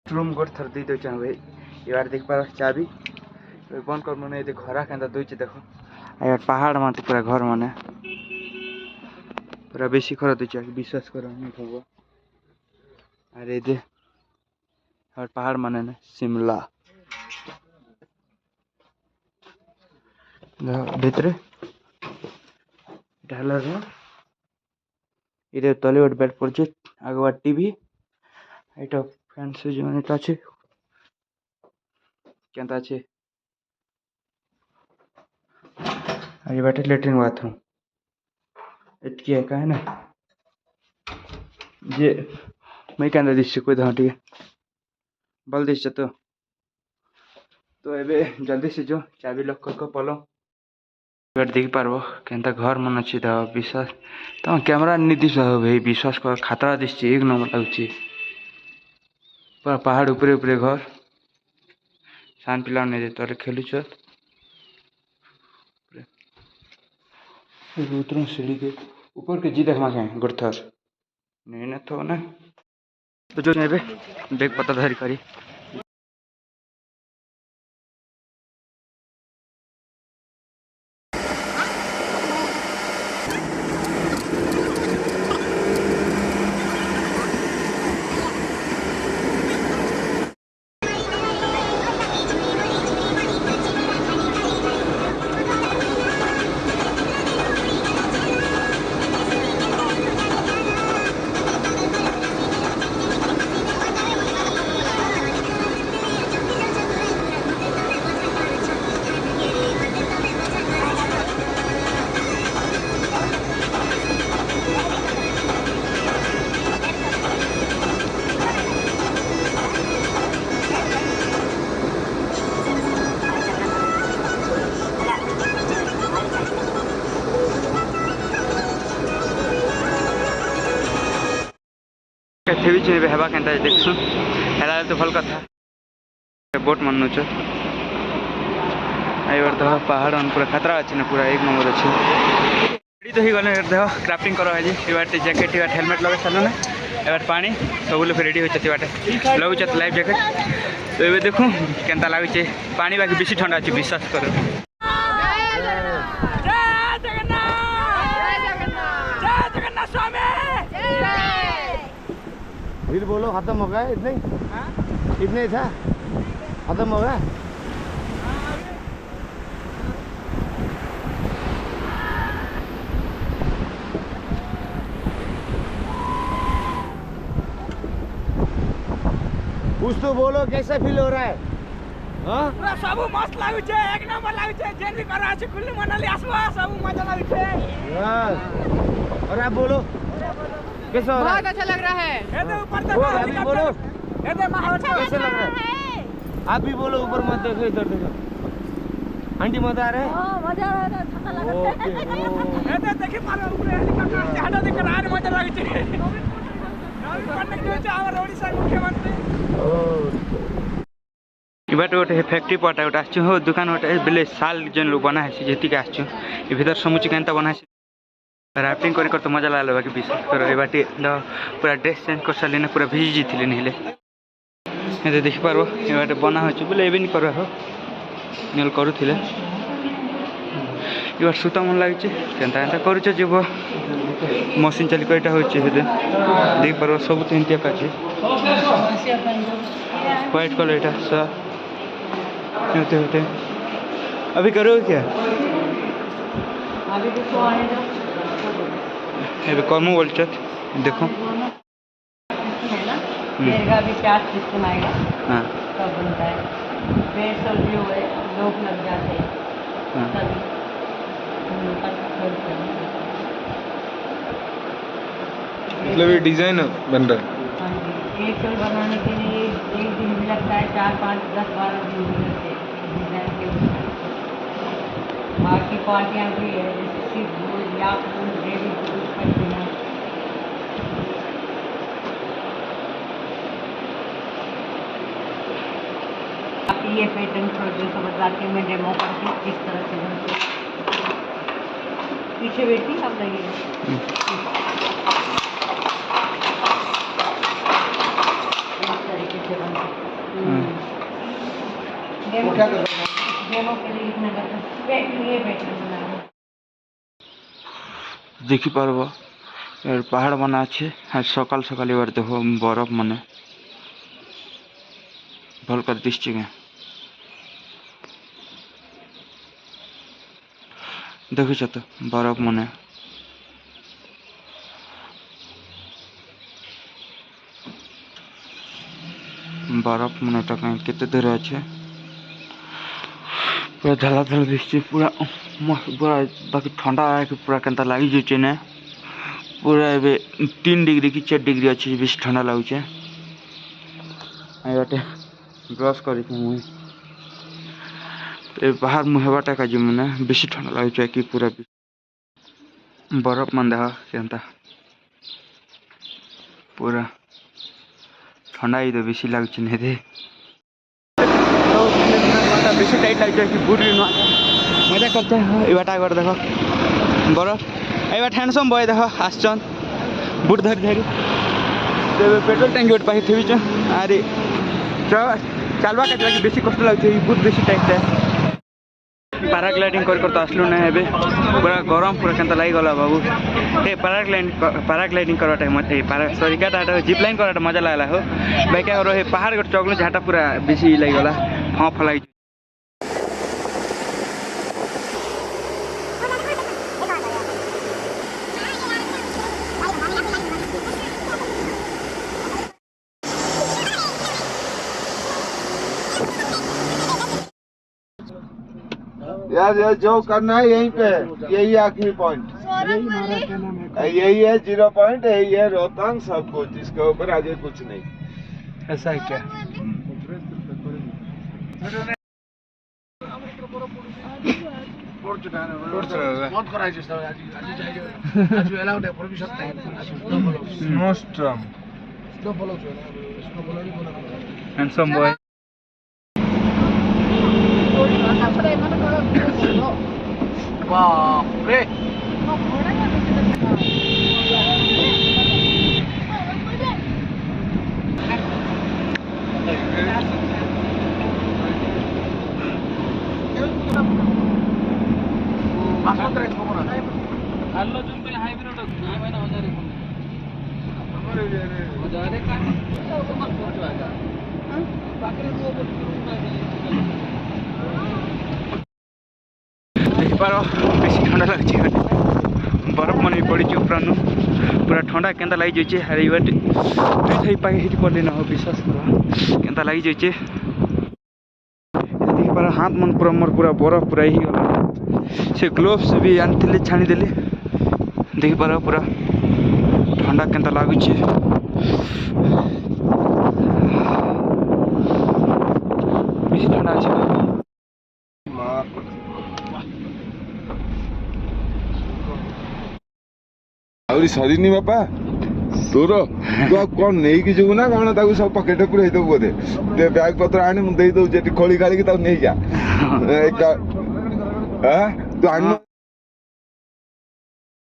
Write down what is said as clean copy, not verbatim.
Room गोट थर दी दे भाई यार देख पार चाबी बंद कर मन ये घरा के दूचे देख यार पहाड़ मत पूरा घर माने पूरा बेसी खरा दूचे विश्वास कर अरे दे और पहाड़ माने ना शिमला भितर ये तले गोटे बेड पड़े आगे टीवी ये फैन सुइच मान अच्छे केनता अच्छे ये बाटे लेट्रिन बाथरूम इतकी है का है ना जे मैं क्या दिशे कोई टे भल दिशे तो एबे जल्दी से जो चाबी लॉक कर पलो देख पार्ब केनता घर मन अच्छी विश्वास तुम कैमरा नहीं दिश भाई विश्वास कर खतरा दिशे एक नंबर लगुच पूरा पहाड़ उपरे उपरे घर सान पिला नहीं तोरे खेलुच उतरू सीढ़ी के ऊपर के जी देखमा क्या गोटे थर नहीं ना तो ना तो जो बेग पता धरी करी हेबा केनता देखसु हेला तो भल कथा बोट मनुच बार देख पहाड़ पूरा खतरा अच्छे ना पूरा एक नंबर अच्छे रेडी तो ही गले देख क्राफ्टिंग करा है बाटे जैकेट हेलमेट लगे सारे ना एबार पानी सब लोग रेडी हो बाटे लगुच लाइफ जैकेट तो ये देखूँ केनता लगुचे पानी बाकी बेसी ठंडा अच्छे विश्वास कर फिर बोलो खत्म हो गया इतने इतने था खत्म हो गया कुछ तो बोलो कैसा फील हो रहा है हां पूरा सब मस्त लागु छे एक नंबर लागु छे जेन भी करा छे कुल्ली मनाली आसवा सब मजा लागु छे बस और आप बोलो कैसा हो रहा है? बहुत अच्छा लग रहा है ये तो ऊपर तक अभी बोलो ये तो माहौल कैसा लग रहा है आप भी बोलो ऊपर मत देखो इधर देखो आंटी मजा आ रहा है हां मजा आ रहा है अच्छा लग रहा है ये तो देखि मारो ऊपर हेलीकॉप्टर से हटा देकर आर मजा लागु छे नवी कनेक्ट हो छे हमर ओडिसा मुख्यमंत्री इबाटे गोटे फैक्ट्री पटा गोटे आसछु हो दुकान गोटे बेले साल जेन लोग बना है जेति के आसछु ए भीतर समुची केनता बना है राफ्टिंग कर तो मजा लागल बाकी विश्वास कर बाटे पूरा ड्रेस चेंज कर सारे ना पूरा भिजी थी नहिले ये देख पार ये बाटे बना हो बोले एवं नहीं कर करुले ये सुता मन लगे केनता एंता करुच जीव मशीन चलिक यहाँ हो देख पार सब तो एमती का व्हाइट कलर यहाँ होते अभी करो क्या ये कर्म बोलच देखो भी चार्ज सिस्टम आएगा हाँ तब बनता है बेस और व्यू है लोग लग जाते हैं हाँ तभी मतलब ये डिजाइन बन रहा है हाँ जी एक शॉल बनाने के लिए एक दिन भी लगता है 4, 5, 10, 12 दिन भी लगते हैं डिजाइन के ऊपर बाकी क्वालिटियाँ भी है जैसे सिर्फ गोल्ड या रेडी ये पैटर्न प्रोड्यूस बताती हूँ मैं डेमो करके किस तरह से बनती है पीछे बैठी अब लगेगा इस तरीके से बनती है डेमो के लिए इतना करते पेट लिए बना देखी पारब यार पहाड़ बना আছে আর সকাল সকাল এবার দেখো বরফ মানে ভাল করে দিচ্ছে কে দেখছ তো বরফ মানে বরফ মানে এটা কেতে দূরে আছে पूरा धला धला दिखছে पूरा मस्त पूरा बाकी ठंडा है कि पूरा केनता लागी जाइए ना पूरा एबे 3 डिग्री की 4 डिग्री अच्छे बेस ठंडा लगुचे आइबाटे ब्रश करी मुई ए बाहर मुहेबाटा का जी मने बेसी ठंडा लगुचे कि पूरा बरफ मन देख केनता पूरा ठंडा ही तो बेसी लगुचे नहीं दे बेसी टाइट लगे कि बुट मजा करते एबाटा एक देख बरफ एबाट हैंडसम बॉय देख आसन बुट धरी धरी पेट्रोल टैंक गोटे पाखे थी अरे चलवा का बेसी कष्ट लगे बुट बेसी टाइट है पैराग्लाइडिंग कर तो आसलु ना एबे पूरा गरम पूरा केनता लगी गला बाबू ए पैराग्लाइडिंग करवा टाइम सॉरी क्या जिप लाइन करवा मजा लगला हो भाई क्या करो पहाड़ गोटे चगलु झाटा पूरा बेसी लगी गला हाँ लगी यार ये जो करना है यहीं पे यही आखिरी पॉइंट यही है 0 पॉइंट यही है रोहतांग सब कुछ इसके ऊपर आगे कुछ नहीं ऐसा है क्या हैंडसम बॉय बाप रे देखिपार बेसी ठंडा लगे बरफ मन पड़ी ऊपर पूरा ठंडा केनता लगी जाइए अरे दुई थाई पाखे हिट पड़े न हो विश्वास कर केनता लगी जाइए देखिपार हाथ मन पूरा मोर पूरा बरफ पूरा ही गला से ग्लोव्स भी आनी छाणीदेली देखिपार पूरा ठंडा केनता लगुचे बेसी ठंडा अच्छे आउरी सरीनी बापा तोर तू कौन नहीं कि जीव ना कौन ताकू सब पकेट पूरे दबु बोधे ते बैग पत्र आने मु दे दउ जेटी खोली खाली कि ताऊ नहीं जा तू आन